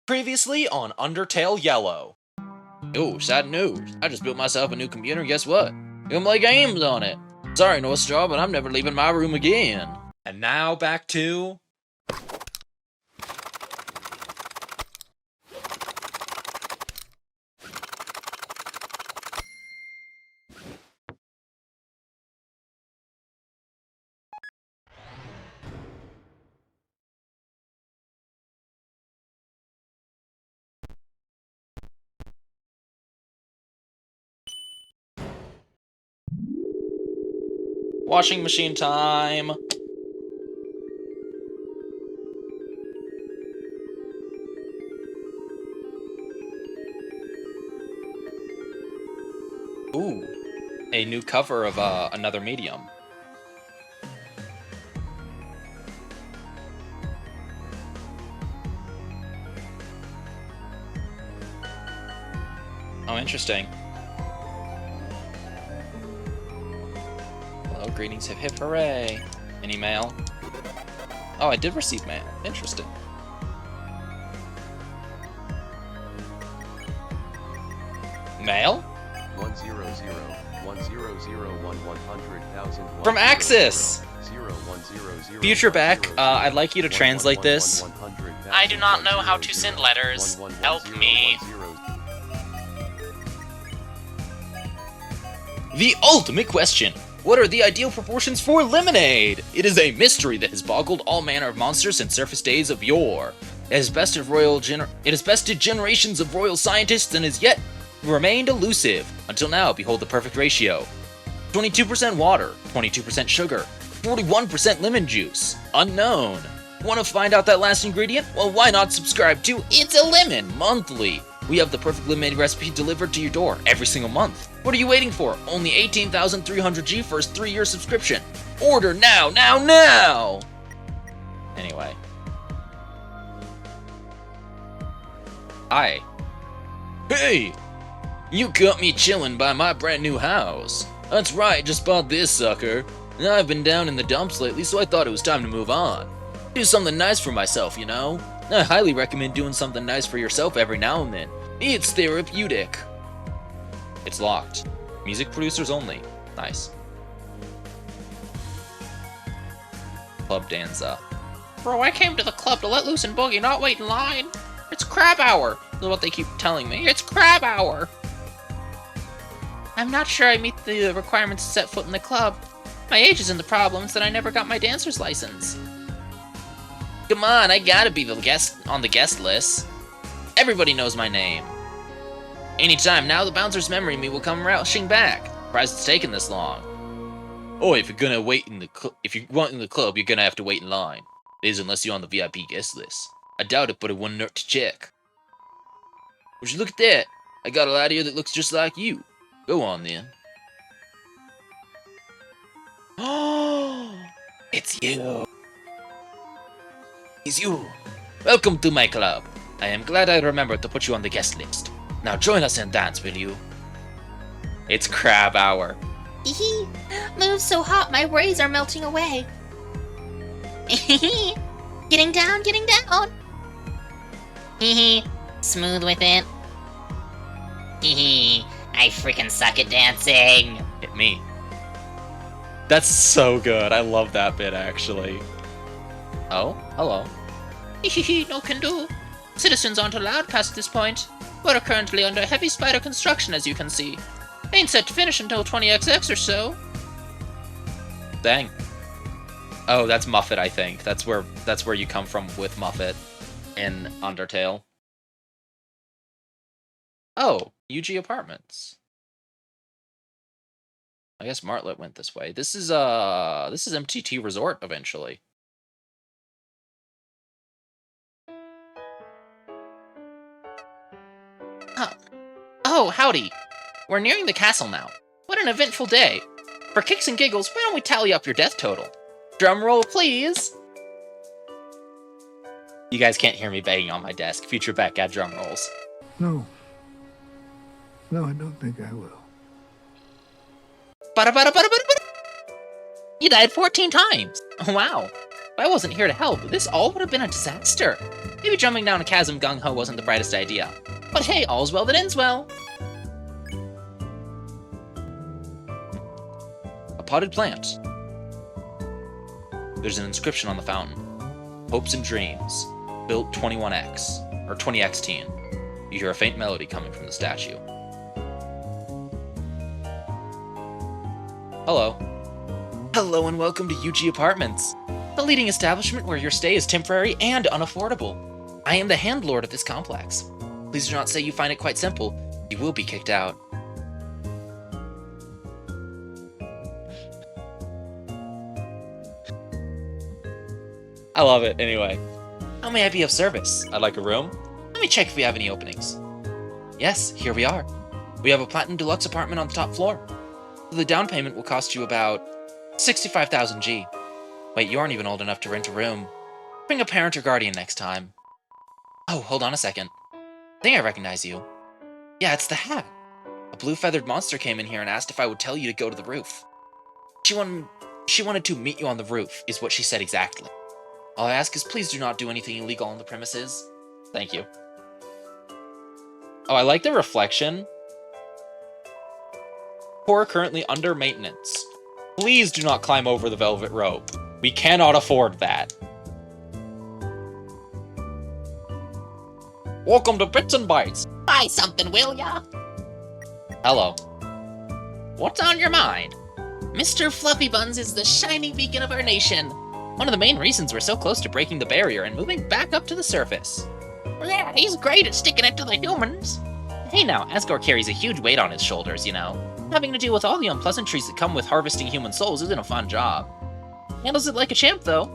Previously on Undertale Yellow. Oh, sad news. I just built myself a new computer and guess what? You can play games on it. Sorry, Northstar, but I'm never leaving my room again. And now back to... washing machine time. Ooh, a new cover of another medium. Oh, interesting. Hello, greetings, hip hip hooray. Any mail? Oh, I did receive mail. Interesting. Mail? 100,000 From Axis! Future Beck, I'd like you to translate this. I do not know how to send letters. Help me. The ultimate question! What are the ideal proportions for lemonade? It is a mystery that has boggled all manner of monsters since surface days of yore. It has bested generations of royal scientists and has yet remained elusive. Until now, behold the perfect ratio. 22% water, 22% sugar, 41% lemon juice. Unknown. Want to find out that last ingredient? Well, why not subscribe to It's a Lemon monthly? We have the perfect lemonade recipe delivered to your door every single month. What are you waiting for? Only 18,300G for a 3-year subscription. Order now, now, now! Anyway. Hi. Hey! You caught me chillin' by my brand new house. That's right, just bought this sucker. And I've been down in the dumps lately, so I thought it was time to move on. Do something nice for myself, you know? I highly recommend doing something nice for yourself every now and then. It's therapeutic. It's locked. Music producers only. Nice. Club Danza. Bro, I came to the club to let loose and boogie, not wait in line. It's crab hour. That's what they keep telling me. It's crab hour. I'm not sure I meet the requirements to set foot in the club. My age isn't the problem, it's that I never got my dancer's license. Come on, I gotta be the guest on the guest list. Everybody knows my name. Anytime now, the bouncer's memory of me will come rushing back. Surprised it's taken this long. Oh, if you're gonna wait in the if you want in the club, you're gonna have to wait in line. It is unless you're on the VIP guest list. I doubt it, but it wouldn't hurt to check. Would you look at that? I got a lad here that looks just like you. Go on then. Oh, it's you. It's you. Welcome to my club. I am glad I remembered to put you on the guest list. Now join us and dance, will you? It's crab hour. Hee moves so hot my rays are melting away. Getting down, getting down. Smooth with it. I freaking suck at dancing. Hit me. That's so good. I love that bit, actually. Oh, hello. No can do. Citizens aren't allowed past this point. We're currently under heavy spider construction, as you can see. Ain't set to finish until 20XX or so. Dang. Oh, that's Muffet, I think. That's where you come from with Muffet in Undertale. Oh, UG Apartments. I guess Martlet went this way. This is MTT Resort eventually. Oh, howdy. We're nearing the castle now. What an eventful day. For kicks and giggles, why don't we tally up your death total? Drum roll, please. You guys can't hear me banging on my desk. Future Beck, add drum rolls. No. No, I don't think I will. You died 14 times. Wow. If I wasn't here to help, this all would have been a disaster. Maybe jumping down a chasm gung-ho wasn't the brightest idea. But hey, all's well that ends well. A potted plant. There's an inscription on the fountain. Hopes and dreams. Built 21X, or 20X teen. You hear a faint melody coming from the statue. Hello. Hello and welcome to UG Apartments, the leading establishment where your stay is temporary and unaffordable. I am the handlord of this complex. Please do not say you find it quite simple. You will be kicked out. I love it, anyway. How may I be of service? I'd like a room. Let me check if we have any openings. Yes, here we are. We have a platinum deluxe apartment on the top floor. The down payment will cost you about 65,000 G. Wait, you aren't even old enough to rent a room. Bring a parent or guardian next time. Oh, hold on a second. I think I recognize you. Yeah, it's the hat. A blue-feathered monster came in here and asked if I would tell you to go to the roof. She wanted to meet you on the roof, is what she said exactly. All I ask is please do not do anything illegal on the premises. Thank you. Oh, I like the reflection. Core currently under maintenance. Please do not climb over the velvet rope. We cannot afford that. Welcome to Bits and Bytes. Buy something, will ya? Hello. What's on your mind? Mr. Fluffy Buns is the shining beacon of our nation. One of the main reasons we're so close to breaking the barrier and moving back up to the surface. Yeah, he's great at sticking it to the humans. Hey now, Asgore carries a huge weight on his shoulders, you know. Having to deal with all the unpleasantries that come with harvesting human souls isn't a fun job. Handles it like a champ, though.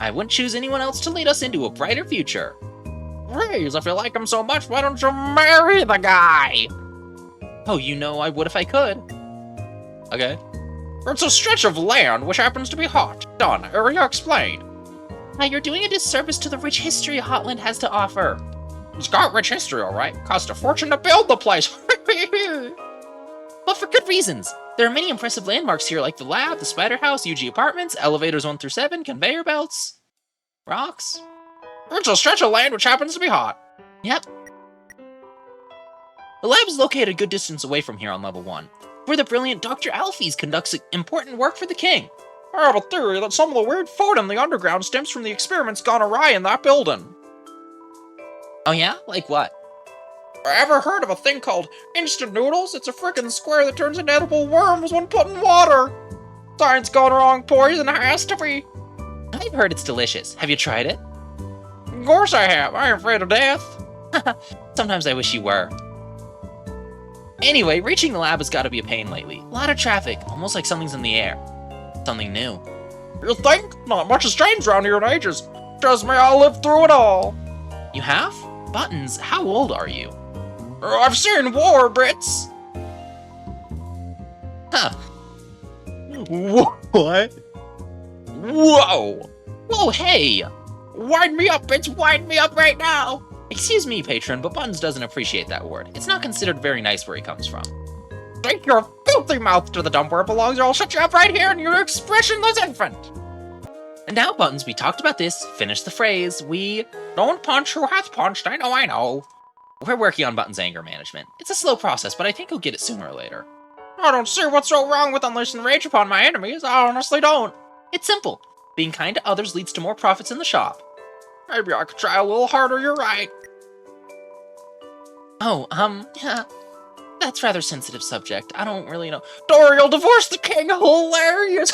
I wouldn't choose anyone else to lead us into a brighter future. Please, if you like him so much, why don't you marry the guy? Oh, you know I would if I could. Okay. It's a stretch of land which happens to be hot. Done. Area explained. Now you're doing a disservice to the rich history Hotland has to offer. It's got rich history, alright. Cost a fortune to build the place. But for good reasons. There are many impressive landmarks here like the lab, the spider house, UG apartments, elevators 1 through 7, conveyor belts, rocks. It's a stretch of land which happens to be hot. Yep. The lab is located a good distance away from here on level 1, where the brilliant Dr. Alphys conducts important work for the king. I have a theory that some of the weird food in the underground stems from the experiments gone awry in that building. Oh yeah? Like what? Ever heard of a thing called instant noodles? It's a frickin' square that turns into edible worms when put in water. Science gone wrong, poison has to be. I've heard it's delicious. Have you tried it? Of course I have. I ain't afraid of death. Sometimes I wish you were. Anyway, reaching the lab has got to be a pain lately. A lot of traffic, almost like something's in the air. Something new. You think? Not much has changed around here in ages. Trust me, I lived through it all. You have? Buttons, how old are you? I've seen war, Brits. Huh. What? Whoa! Whoa, hey! Wind me up, Brits, wind me up right now! Excuse me, patron, but Buttons doesn't appreciate that word. It's not considered very nice where he comes from. Take your filthy mouth to the dump where it belongs, or I'll shut you up right here and your expressionless infant! And now, Buttons, we talked about this. Finish the phrase. We don't punch who hath punched, I know. We're working on Buttons' anger management. It's a slow process, but I think he'll get it sooner or later. I don't see what's so wrong with unleashing rage upon my enemies. I honestly don't. It's simple. Being kind to others leads to more profits in the shop. Maybe I could try a little harder, you're right. Oh, yeah. That's rather sensitive subject. I don't really know. Dory, you'll divorce the king. Hilarious.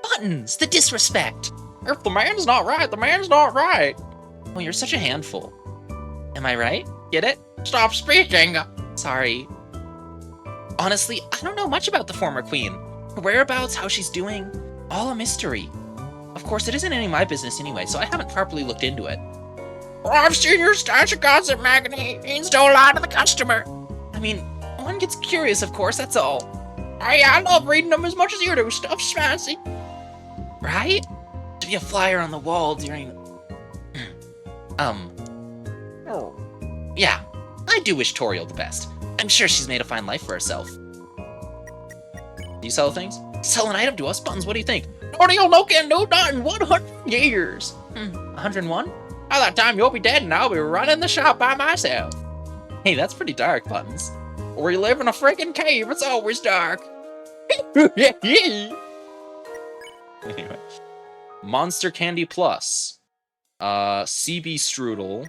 Buttons, the disrespect. If the man's not right, the man's not right. Oh, you're such a handful. Am I right? Get it? Stop speaking! Sorry. Honestly, I don't know much about the former queen. Her whereabouts, how she's doing, all a mystery. Of course, it isn't any of my business anyway, so I haven't properly looked into it. Well, I've seen your stash of gossip magazines don't lie to the customer. I mean, one gets curious, of course, that's all. Hey, I love reading them as much as you do. Stuff's fancy. Right? To be a flyer on the wall during... Oh. Yeah, I do wish Toriel the best. I'm sure she's made a fine life for herself. Do you sell things? Sell an item to us, Buttons, what do you think? Audio no can do not in 100 years. 101? By that time you'll be dead and I'll be running the shop by myself. Hey, that's pretty dark, Buttons. We live in a freaking cave, it's always dark. Anyway. Monster Candy Plus. CB Strudel.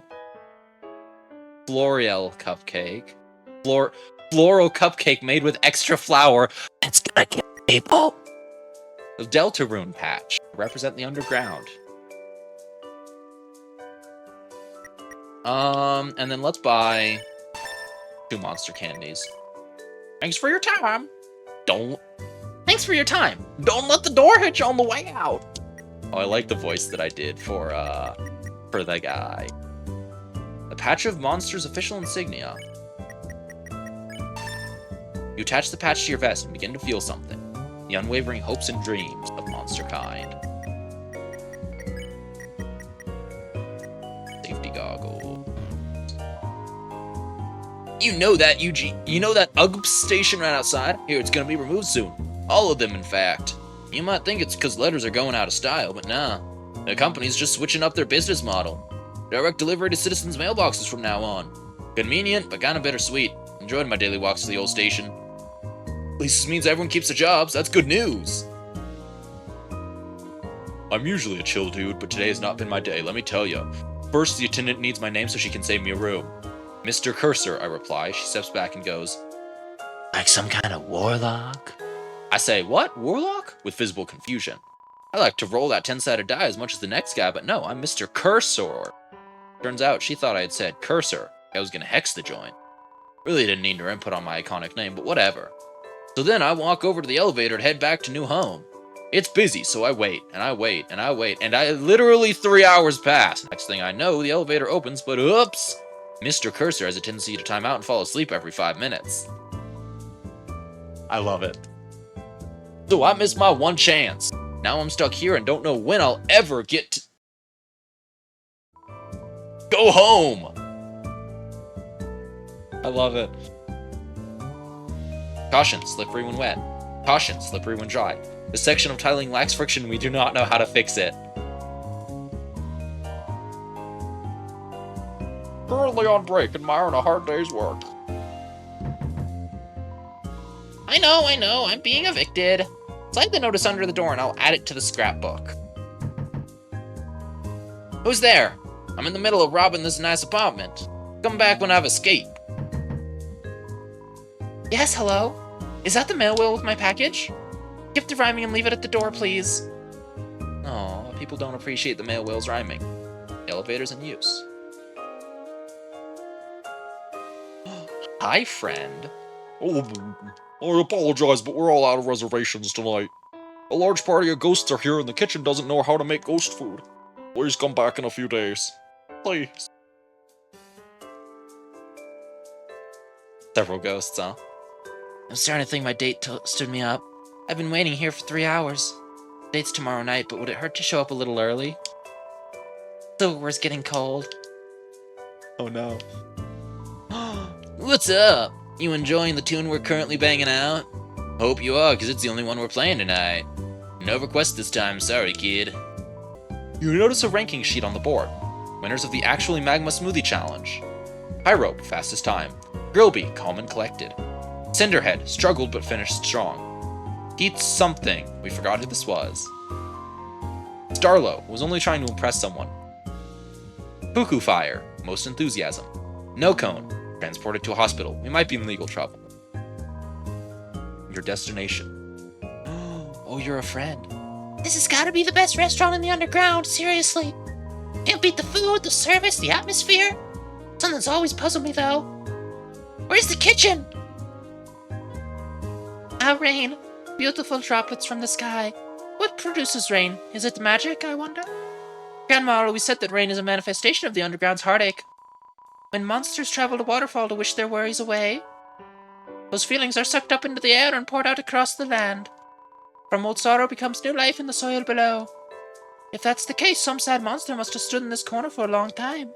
Floriel Cupcake. Floral Cupcake made with extra flour. It's gonna kill people. The Deltarune Patch. Represent the underground. And then let's buy 2 monster candies. Thanks for your time. Thanks for your time. Don't let the door hit you on the way out. Oh, I like the voice that I did for the guy. A patch of Monster's official insignia. You attach the patch to your vest and begin to feel something. The unwavering hopes and dreams of monster kind. Safety goggles. You know that, Eugene. You know that UGP station right outside? Here, it's gonna be removed soon. All of them, in fact. You might think it's because letters are going out of style, but nah. The company's just switching up their business model. Direct delivery to citizens' mailboxes from now on. Convenient, but kinda bittersweet. Enjoyed my daily walks to the old station. At least this means everyone keeps their jobs. That's good news. I'm usually a chill dude, but today has not been my day, let me tell you. First, the attendant needs my name so she can save me a room. Mr. Cursor, I reply. She steps back and goes, like some kind of warlock? I say, what? Warlock? With visible confusion. I like to roll that 10-sided die as much as the next guy, but no, I'm Mr. Cursor. Turns out she thought I had said Cursor. I was gonna hex the joint. Really didn't need her input on my iconic name, but whatever. So then I walk over to the elevator to head back to new home. It's busy, so I wait, and I wait, and I wait, and literally 3 hours pass. Next thing I know, the elevator opens, but oops! Mr. Cursor has a tendency to time out and fall asleep every 5 minutes. I love it. So I missed my one chance. Now I'm stuck here and don't know when I'll ever get to go home. I love it. Caution, slippery when wet. Caution, slippery when dry. This section of tiling lacks friction, we do not know how to fix it. Currently on break, admiring a hard day's work. I know, I'm being evicted. Slide the notice under the door and I'll add it to the scrapbook. Who's there? I'm in the middle of robbing this nice apartment. Come back when I've escaped. Yes, hello? Is that the mail wheel with my package? Skip the rhyming and leave it at the door, please. Aw, people don't appreciate the mail wheel's rhyming. The elevator's in use. Hi, friend. Oh, I apologize, but we're all out of reservations tonight. A large party of ghosts are here and the kitchen doesn't know how to make ghost food. Please come back in a few days. Please. Several ghosts, huh? I'm starting to think my date stood me up. I've been waiting here for 3 hours. Date's tomorrow night, but would it hurt to show up a little early? Silverware's getting cold. Oh no. What's up? You enjoying the tune we're currently banging out? Hope you are, because it's the only one we're playing tonight. No request this time, sorry kid. You notice a ranking sheet on the board. Winners of the Actually Magma Smoothie Challenge. Pyrope, fastest time. Grillby, calm and collected. Cinderhead, struggled but finished strong. Heat something, we forgot who this was. Starlo, was only trying to impress someone. Cuckoo Fire, most enthusiasm. No Cone, transported to a hospital, we might be in legal trouble. Your destination. Oh, you're a friend. This has got to be the best restaurant in the underground, seriously. Can't beat the food, the service, the atmosphere. Something's always puzzled me, though. Where's the kitchen? Rain. Beautiful droplets from the sky. What produces rain? Is it magic, I wonder? Grandma always said that rain is a manifestation of the underground's heartache. When monsters travel to waterfall to wish their worries away, those feelings are sucked up into the air and poured out across the land. From old sorrow becomes new life in the soil below. If that's the case, some sad monster must have stood in this corner for a long time.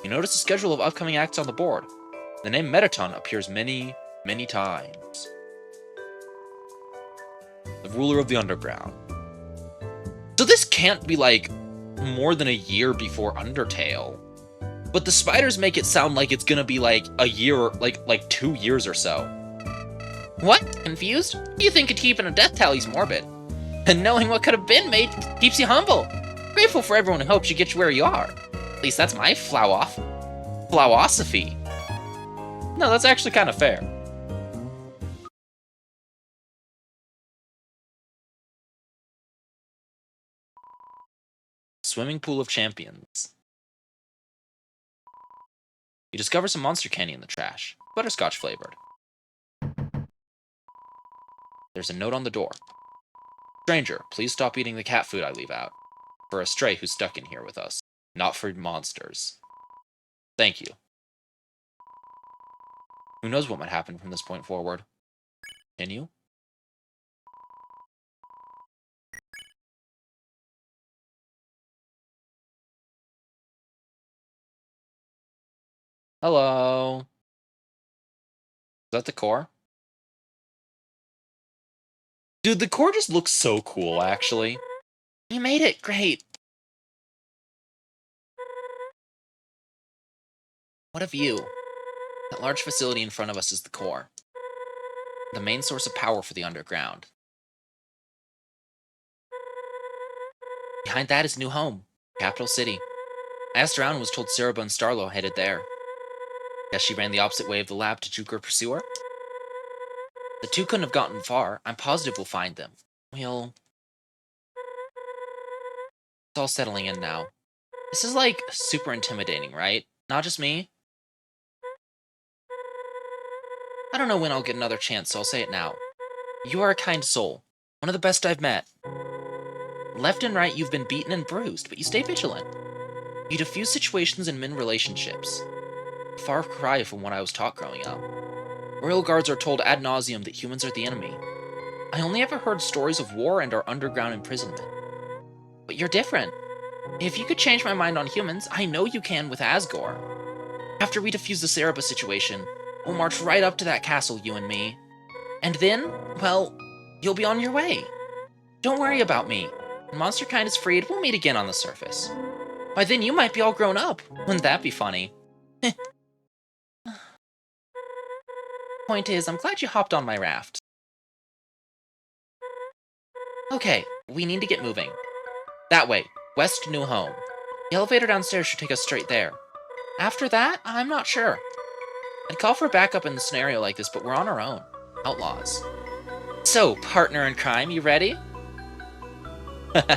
You notice a schedule of upcoming acts on the board. The name Metaton appears many times. The the ruler of the underground. So this can't be like more than a year before Undertale. But the spiders make it sound like it's gonna be like a year, like 2 years or so. What? Confused? You think keeping a death tally's morbid. And knowing what could have been made keeps you humble. Grateful for everyone who helps you get you where you are. At least that's my philosophy. No, that's actually kind of fair. Swimming pool of champions. You discover some monster candy in the trash, butterscotch flavored. There's a note on the door. Stranger, please stop eating the cat food I leave out. For a stray who's stuck in here with us, not for monsters. Thank you. Who knows what might happen from this point forward? Continue? Hello. Is that the core? Dude, the core just looks so cool, actually. You made it. Great. What of you? That large facility in front of us is the core. The main source of power for the underground. Behind that is New Home, capital city. I asked around and was told Ceroba and Starlo headed there. Guess she ran the opposite way of the lab to juke her pursuer? The two couldn't have gotten far. I'm positive we'll find them. We'll... It's all settling in now. This is, like, super intimidating, right? Not just me? I don't know when I'll get another chance, so I'll say it now. You are a kind soul. One of the best I've met. Left and right, you've been beaten and bruised, but you stay vigilant. You diffuse situations and mend relationships. A far cry from what I was taught growing up. Royal guards are told ad nauseum that humans are the enemy. I only ever heard stories of war and our underground imprisonment. But you're different. If you could change my mind on humans, I know you can with Asgore. After we defuse the Ceroba situation, we'll march right up to that castle, you and me. And then, well, you'll be on your way. Don't worry about me. When monster kind is freed, we'll meet again on the surface. By then you might be all grown up. Wouldn't that be funny? Point is, I'm glad you hopped on my raft. Okay, we need to get moving. That way, west to New Home. The elevator downstairs should take us straight there. After that, I'm not sure. I'd call for backup in a scenario like this, but we're on our own. Outlaws. So, partner in crime, you ready?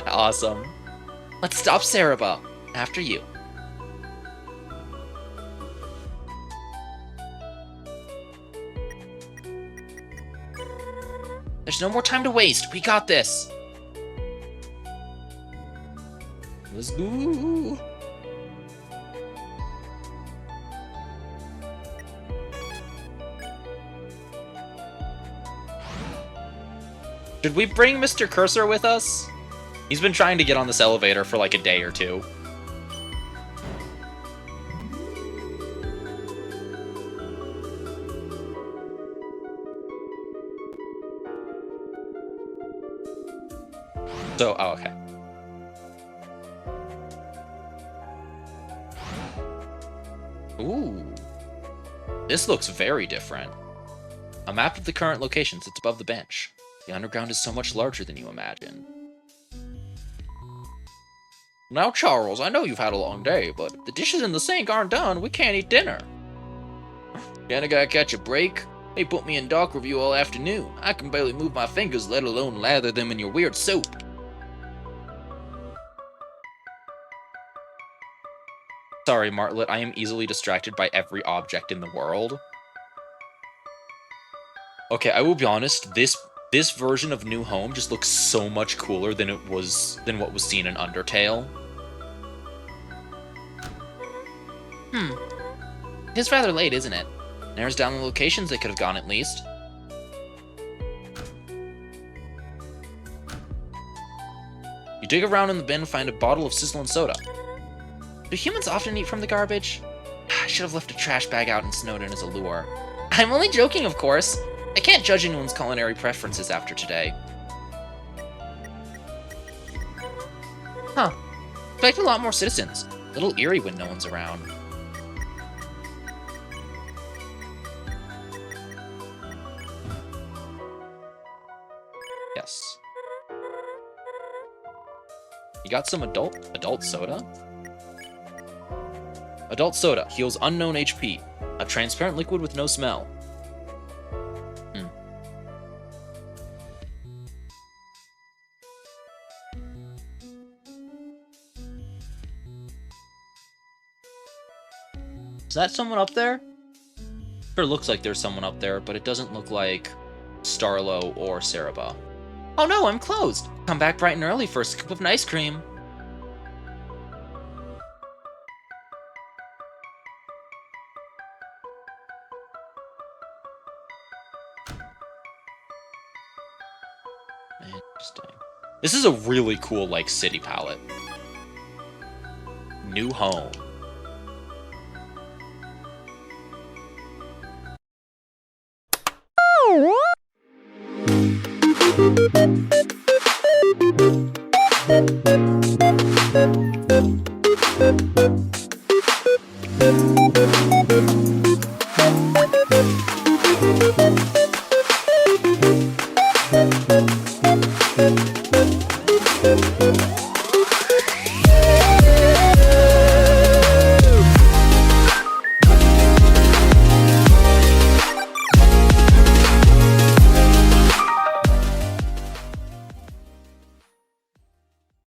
Awesome. Let's stop Ceroba. After you. There's no more time to waste. We got this. Let's go. Should we bring Mr. Cursor with us? He's been trying to get on this elevator for like a day or two. So, oh, okay. Ooh. This looks very different. A map of the current location sits above the bench. The underground is so much larger than you imagine. Now, Charles, I know you've had a long day, but if the dishes in the sink aren't done, we can't eat dinner. Can a guy catch a break? They put me in dock review all afternoon. I can barely move my fingers, let alone lather them in your weird soap. Sorry, Martlet, I am easily distracted by every object in the world. Okay, I will be honest, this version of New Home just looks so much cooler than what was seen in Undertale. It is rather late, isn't it? Narrows down the locations they could have gone at least. You dig around in the bin and find a bottle of sizzling soda. Do humans often eat from the garbage? I should have left a trash bag out in Snowden as a lure. I'm only joking, of course. I can't judge anyone's culinary preferences after today. Expect a lot more citizens. A little eerie when no one's around. Yes. You got some adult soda? Adult soda heals unknown HP. A transparent liquid with no smell. Is that someone up there? Sure looks like there's someone up there, but it doesn't look like Starlo or Ceroba. Oh no, I'm closed! Come back bright and early for a scoop of ice cream. Interesting. This is a really cool, like, city palette. New home.